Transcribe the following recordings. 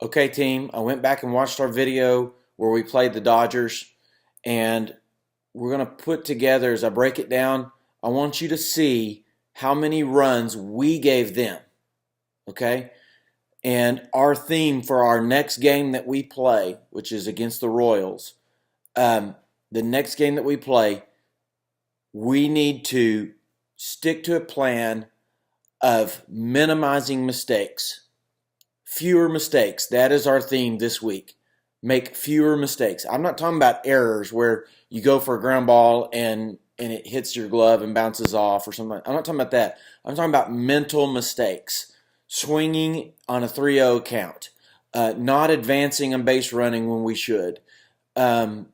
Okay, team, I went back and watched our video where we played the Dodgers, and we're going to put together, as I break it down, I want you to see how many runs we gave them, okay? And our theme for our next game that we play, which is against the Royals, um, the next game that we play, we need to stick to a plan of minimizing mistakes. Fewer mistakes. That is our theme this week. Make fewer mistakes. I'm not talking about errors where you go for a ground ball and it hits your glove and bounces off or something. I'm not talking about that. I'm talking about mental mistakes. Swinging on a 3-0 count. Not advancing and base running when we should. Um,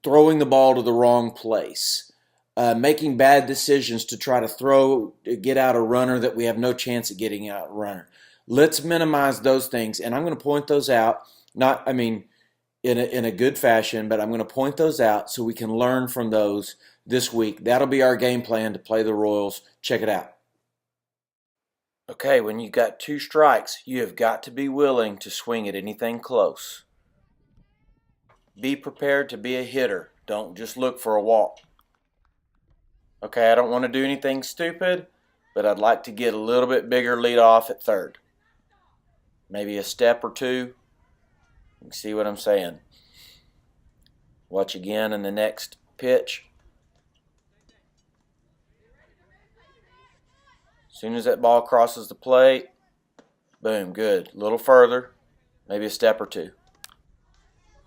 Throwing the ball to the wrong place. Making bad decisions to try to get out a runner that we have no chance of getting out a runner. Let's minimize those things, and I'm going to point those out. In a good fashion, but I'm going to point those out so we can learn from those this week. That'll be our game plan to play the Royals. Check it out. Okay, when you've got 2 strikes, you have got to be willing to swing at anything close. Be prepared to be a hitter. Don't just look for a walk. Okay, I don't want to do anything stupid, but I'd like to get a little bit bigger lead off at third. Maybe a step or two. You can see what I'm saying. Watch again in the next pitch. As soon as that ball crosses the plate, boom, good. A little further, maybe a step or two.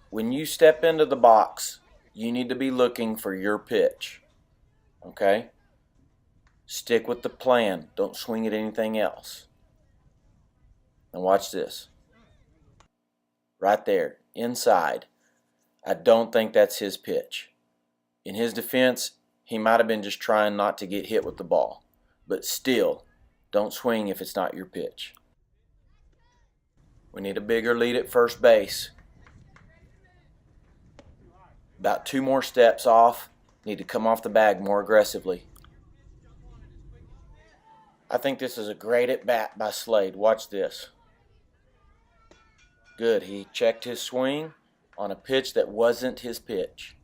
When you step into the box, you need to be looking for your pitch. Okay? Stick with the plan. Don't swing at anything else. Now watch this. Right there, inside. I don't think that's his pitch. In his defense, he might have been just trying not to get hit with the ball. But still, don't swing if it's not your pitch. We need a bigger lead at first base. About 2 more steps off. Need to come off the bag more aggressively. I think this is a great at-bat by Slade. Watch this. Good. He checked his swing on a pitch that wasn't his pitch.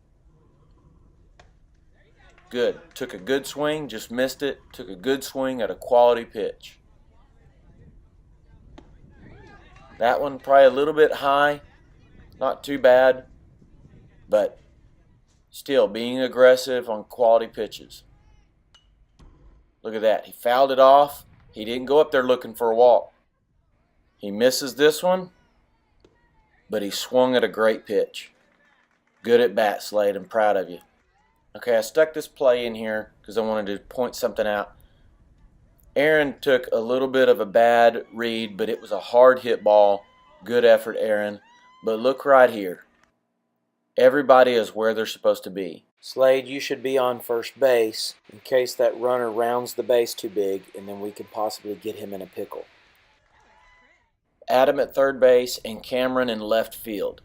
Good. Took a good swing, just missed it. Took a good swing at a quality pitch. That one probably a little bit high. Not too bad. But still being aggressive on quality pitches. Look at that. He fouled it off. He didn't go up there looking for a walk. He misses this one, but he swung at a great pitch. Good at bat, Slade. I'm proud of you. Okay, I stuck this play in here because I wanted to point something out. Aaron took a little bit of a bad read, but it was a hard hit ball. Good effort, Aaron. But look right here. Everybody is where they're supposed to be. Slade, you should be on first base in case that runner rounds the base too big, and then we could possibly get him in a pickle. Adam at third base and Cameron in left field.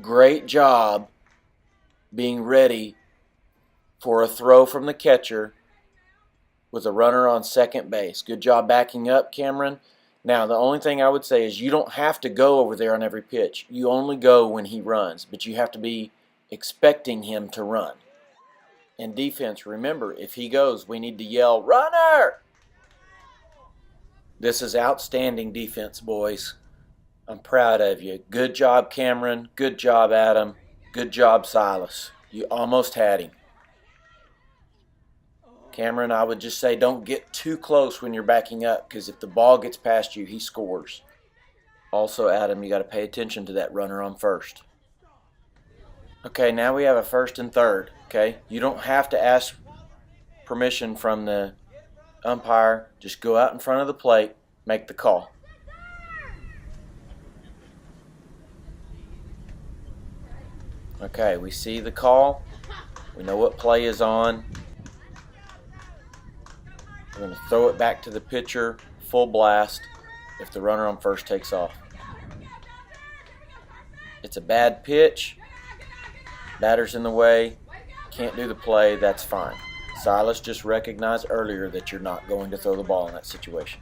Great job being ready for a throw from the catcher with a runner on second base. Good job backing up, Cameron. Now, the only thing I would say is you don't have to go over there on every pitch. You only go when he runs, but you have to be expecting him to run. In defense, remember, if he goes, we need to yell, "Runner!" This is outstanding defense, boys. I'm proud of you. Good job, Cameron. Good job, Adam. Good job, Silas. You almost had him. Cameron, I would just say don't get too close when you're backing up, because if the ball gets past you, he scores. Also, Adam, you got to pay attention to that runner on first. Okay, now we have a first and third. Okay, you don't have to ask permission from the umpire. Just go out in front of the plate, make the call. Okay, we see the call. We know what play is on. We're going to throw it back to the pitcher, full blast, if the runner on first takes off. It's a bad pitch. Batter's in the way. Can't do the play. That's fine. Silas just recognized earlier that you're not going to throw the ball in that situation.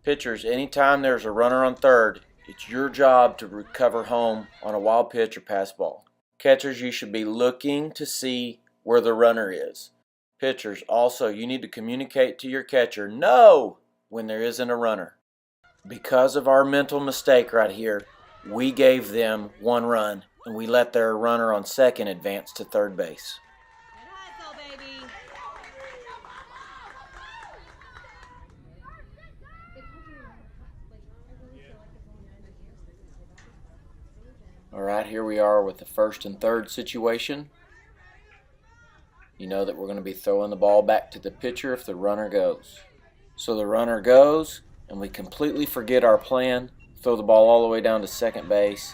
Pitchers, anytime there's a runner on third, it's your job to recover home on a wild pitch or pass ball. Catchers, you should be looking to see where the runner is. Pitchers, also, you need to communicate to your catcher, no, when there isn't a runner. Because of our mental mistake right here, we gave them one run, and we let their runner on second advance to third base. All right, here we are with the first and third situation. You know that we're going to be throwing the ball back to the pitcher if the runner goes. So the runner goes, and we completely forget our plan, throw the ball all the way down to second base,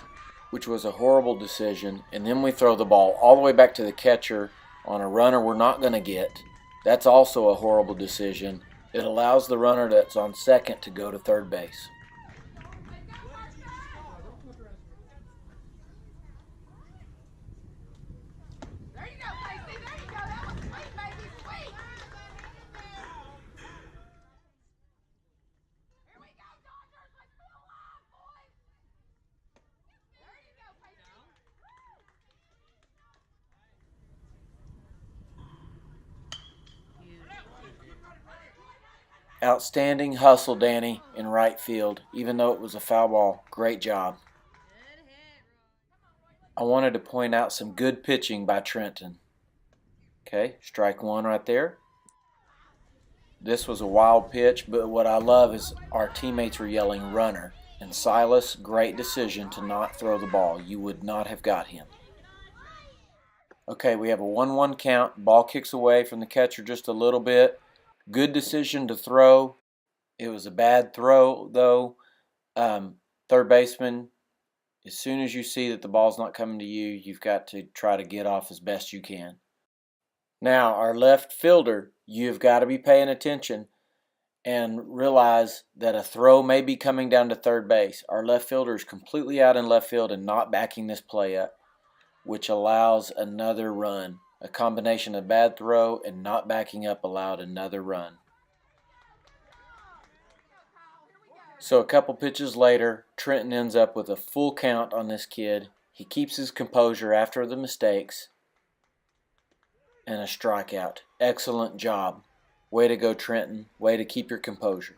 which was a horrible decision, and then we throw the ball all the way back to the catcher on a runner we're not going to get. That's also a horrible decision. It allows the runner that's on second to go to third base. Outstanding hustle, Danny, in right field, even though it was a foul ball. Great job. I wanted to point out some good pitching by Trenton. Okay, strike one right there. This was a wild pitch, but what I love is our teammates were yelling runner. And Silas, great decision to not throw the ball. You would not have got him. Okay, we have a 1-1 count. Ball kicks away from the catcher just a little bit. Good decision to throw. It was a bad throw, though. Third baseman, as soon as you see that the ball's not coming to you, you've got to try to get off as best you can. Now, our left fielder, you've got to be paying attention and realize that a throw may be coming down to third base. Our left fielder is completely out in left field and not backing this play up, which allows another run. A combination of bad throw and not backing up allowed another run. So a couple pitches later, Trenton ends up with a full count on this kid. He keeps his composure after the mistakes and a strikeout. Excellent job. Way to go, Trenton. Way to keep your composure.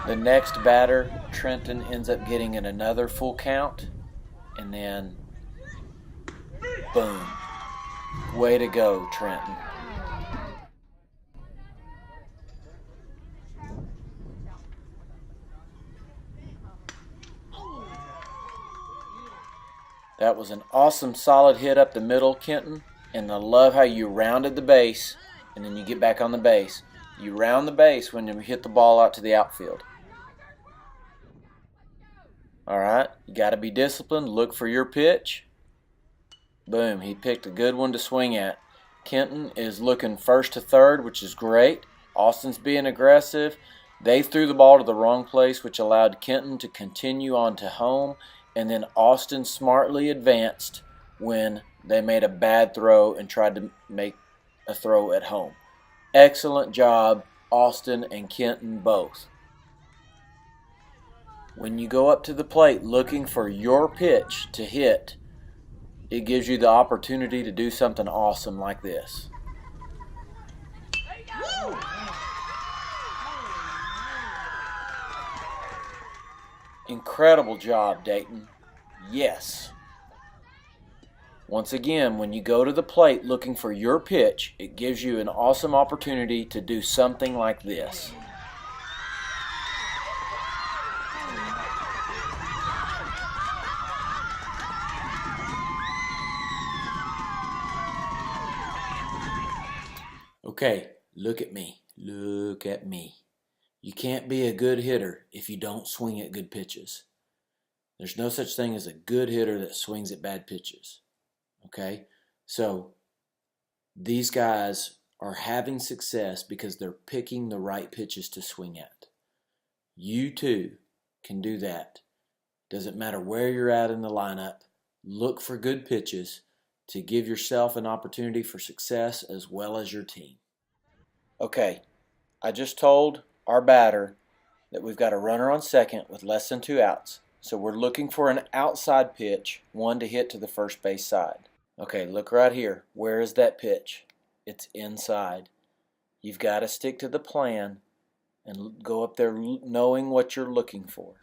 The next batter, Trenton ends up getting in another full count, and then boom. Way to go, Trenton. That was an awesome solid hit up the middle, Kenton, and I love how you rounded the base and then you get back on the base. You round the base when you hit the ball out to the outfield. All right, you got to be disciplined. Look for your pitch. Boom, he picked a good one to swing at. Kenton is looking first to third, which is great. Austin's being aggressive. They threw the ball to the wrong place, which allowed Kenton to continue on to home. And then Austin smartly advanced when they made a bad throw and tried to make a throw at home. Excellent job, Austin and Kenton both. When you go up to the plate looking for your pitch to hit, it gives you the opportunity to do something awesome like this. Incredible job, Dayton. Yes. Once again, when you go to the plate looking for your pitch, it gives you an awesome opportunity to do something like this. Okay, look at me. Look at me. You can't be a good hitter if you don't swing at good pitches. There's no such thing as a good hitter that swings at bad pitches. Okay? So these guys are having success because they're picking the right pitches to swing at. You too can do that. Doesn't matter where you're at in the lineup. Look for good pitches to give yourself an opportunity for success as well as your team. Okay, I just told our batter that we've got a runner on second with less than 2 outs. So we're looking for an outside pitch, one to hit to the first base side. Okay, look right here. Where is that pitch? It's inside. You've got to stick to the plan and go up there knowing what you're looking for.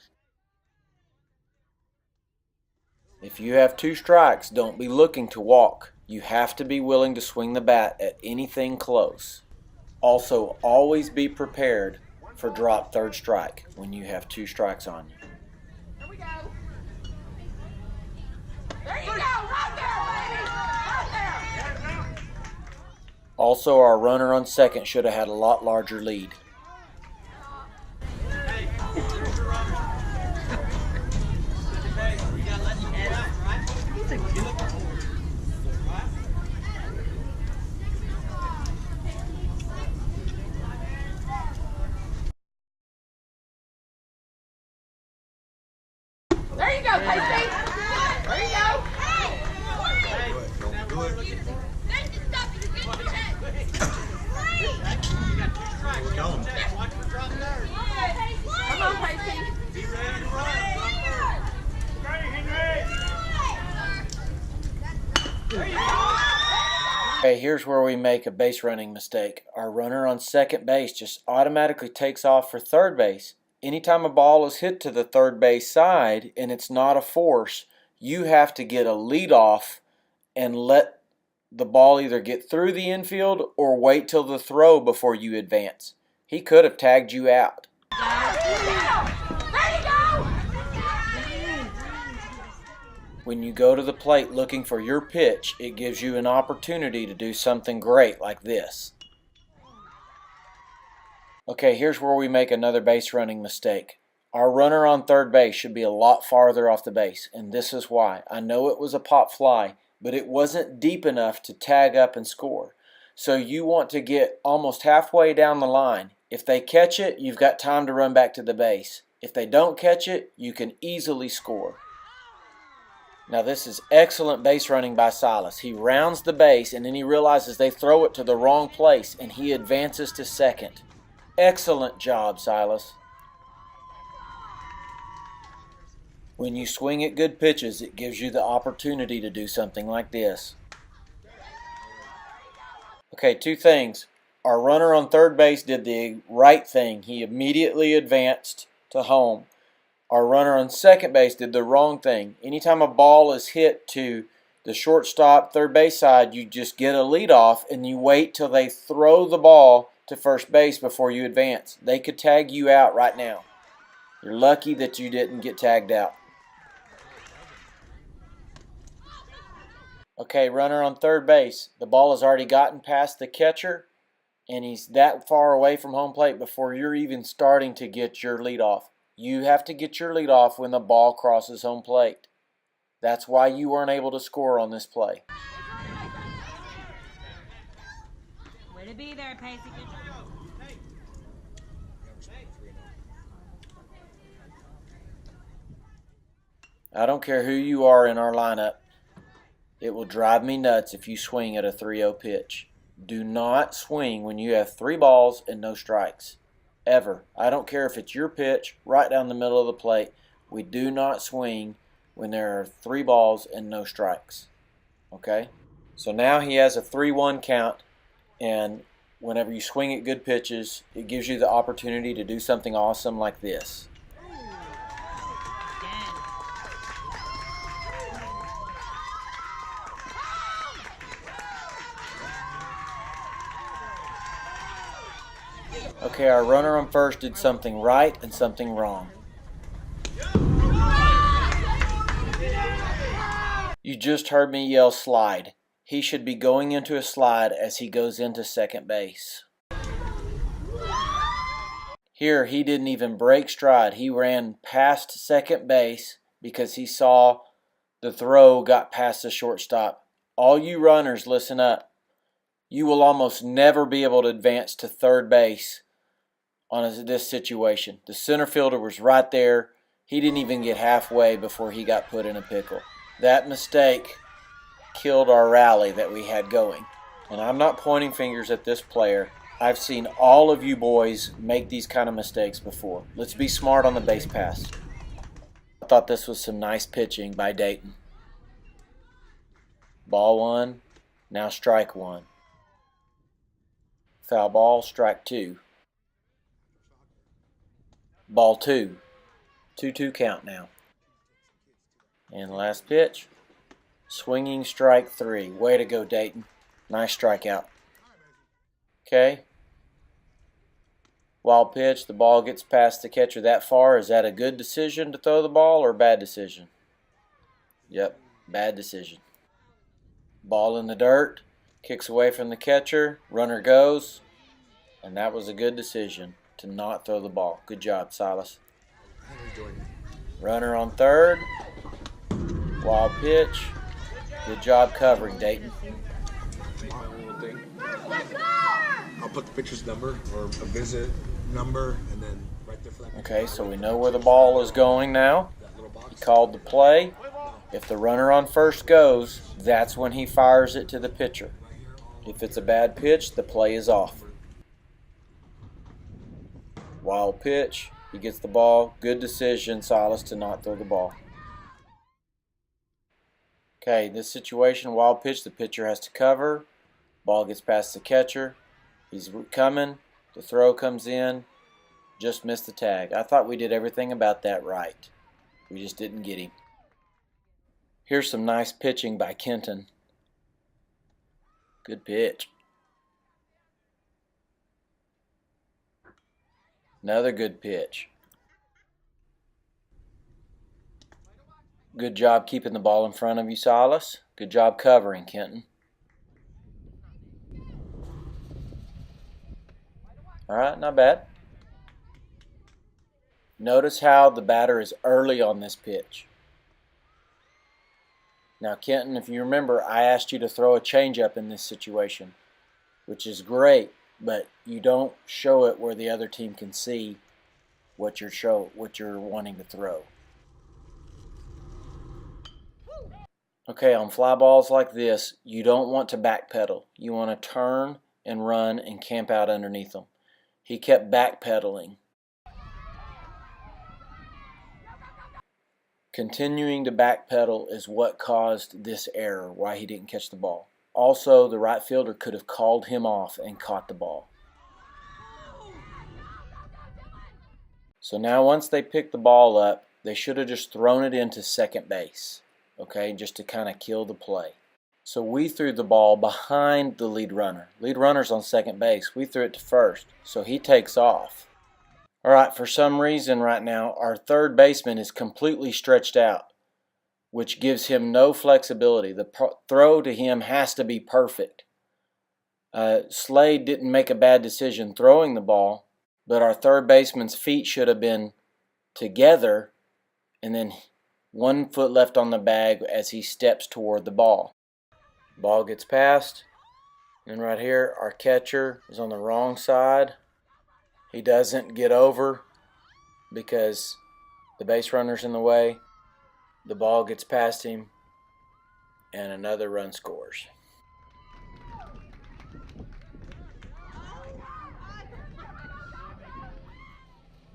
If you have 2 strikes, don't be looking to walk. You have to be willing to swing the bat at anything close. Also, always be prepared for drop third strike when you have 2 strikes on you. Here we go. There you go, right there, baby. Right there. Also, our runner on second should have had a lot larger lead. There you go, Casey. There you go. Come on, Casey. Okay, here's where we make a base running mistake. Our runner on second base just automatically takes off for third base. Anytime a ball is hit to the third base side and it's not a force, you have to get a lead off and let the ball either get through the infield or wait till the throw before you advance. He could have tagged you out. When you go to the plate looking for your pitch, it gives you an opportunity to do something great like this. Okay, here's where we make another base running mistake. Our runner on third base should be a lot farther off the base, and this is why. I know it was a pop fly, but it wasn't deep enough to tag up and score. So you want to get almost halfway down the line. If they catch it, you've got time to run back to the base. If they don't catch it, you can easily score. Now this is excellent base running by Silas. He rounds the base and then he realizes they throw it to the wrong place and he advances to second. Excellent job, Silas. When you swing at good pitches, it gives you the opportunity to do something like this. Okay, 2 things. Our runner on third base did the right thing. He immediately advanced to home. Our runner on second base did the wrong thing. Anytime a ball is hit to the shortstop, third base side, you just get a lead off and you wait till they throw the ball to first base before you advance. They could tag you out right now. You're lucky that you didn't get tagged out. Okay, runner on third base. The ball has already gotten past the catcher and he's that far away from home plate before you're even starting to get your lead off. You have to get your lead off when the ball crosses home plate. That's why you weren't able to score on this play. Way to be there, Pacey. Good job. I don't care who you are in our lineup. It will drive me nuts if you swing at a 3-0 pitch. Do not swing when you have 3 balls and no strikes. Ever. I don't care if it's your pitch right down the middle of the plate. We do not swing when there are 3 balls and no strikes. Okay? So now he has a 3-1 count, and whenever you swing at good pitches, it gives you the opportunity to do something awesome like this. Okay, our runner on first did something right and something wrong. You just heard me yell slide. He should be going into a slide as he goes into second base. Here, he didn't even break stride. He ran past second base because he saw the throw got past the shortstop. All you runners, listen up. You will almost never be able to advance to third base on this situation. The center fielder was right there. He didn't even get halfway before he got put in a pickle. That mistake killed our rally that we had going. And I'm not pointing fingers at this player. I've seen all of you boys make these kind of mistakes before. Let's be smart on the base pass. I thought this was some nice pitching by Dayton. Ball one, now strike one. Foul ball, strike two. Ball two. 2-2 count now. And last pitch. Swinging strike three. Way to go, Dayton. Nice strikeout. Okay. Wild pitch. The ball gets past the catcher that far. Is that a good decision to throw the ball or a bad decision? Yep, bad decision. Ball in the dirt. Kicks away from the catcher. Runner goes. And that was a good decision to not throw the ball. Good job, Silas. Runner on third. Wild pitch. Good job covering, Dayton. I'll put the pitcher's number or a visit number and then right there for that. Okay, so we know where the ball is going now. He called the play. If the runner on first goes, that's when he fires it to the pitcher. If it's a bad pitch, the play is off. Wild pitch. He gets the ball. Good decision, Silas, to not throw the ball. Okay, this situation, wild pitch, the pitcher has to cover. Ball gets past the catcher. He's coming. The throw comes in. Just missed the tag. I thought we did everything about that right. We just didn't get him. Here's some nice pitching by Kenton. Good pitch. Another good pitch. Good job keeping the ball in front of you, Silas. Good job covering, Kenton. All right, not bad. Notice how the batter is early on this pitch. Now, Kenton, if you remember, I asked you to throw a changeup in this situation, which is great, but you don't show it where the other team can see what you're wanting to throw. Okay, on fly balls like this, you don't want to backpedal. You want to turn and run and camp out underneath them. He kept backpedaling. Continuing to backpedal is what caused this error, why he didn't catch the ball. Also, the right fielder could have called him off and caught the ball. So now once they pick the ball up, they should have just thrown it into second base, okay, just to kind of kill the play. So we threw the ball behind the lead runner. Lead runner's on second base. We threw it to first, so he takes off. All right, for some reason right now, our third baseman is completely stretched out, which gives him no flexibility. The throw to him has to be perfect. Slade didn't make a bad decision throwing the ball, but our third baseman's feet should have been together and then 1 foot left on the bag as he steps toward the ball. Ball gets passed, and right here our catcher is on the wrong side. He doesn't get over because the base runner's in the way. The ball gets past him, and another run scores.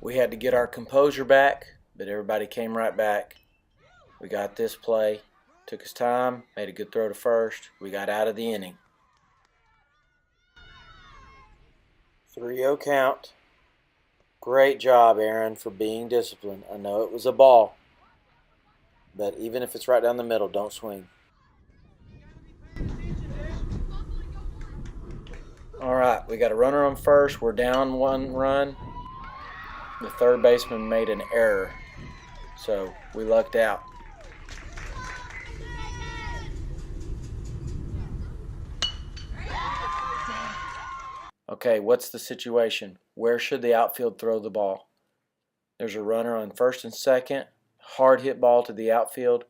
We had to get our composure back, but everybody came right back. We got this play. Took his time, made a good throw to first. We got out of the inning. 3-0 count. Great job, Aaron, for being disciplined. I know it was a ball, but even if it's right down the middle, don't swing. All right, we got a runner on first. We're down 1 run. The third baseman made an error, so we lucked out. Okay, what's the situation? Where should the outfield throw the ball? There's a runner on first and second. Hard hit ball to the outfield.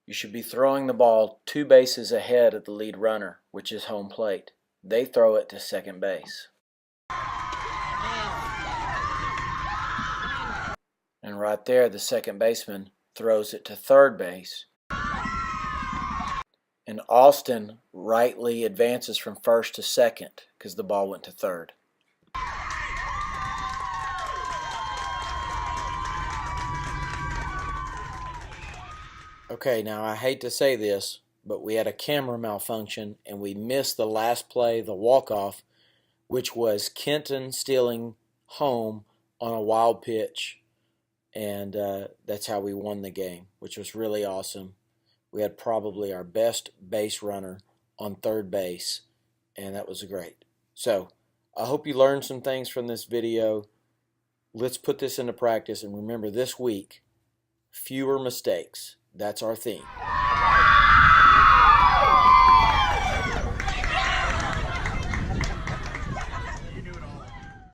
You should be throwing the ball 2 bases ahead of the lead runner, which is home plate. They throw it to second base. And right there, the second baseman throws it to third base. And Austin rightly advances from first to second because the ball went to third. Okay, now I hate to say this, but we had a camera malfunction and we missed the last play, the walk-off, which was Kenton stealing home on a wild pitch. And that's how we won the game, which was really awesome. We had probably our best base runner on third base, and that was great. So I hope you learned some things from this video. Let's put this into practice, and remember this week, fewer mistakes. That's our theme.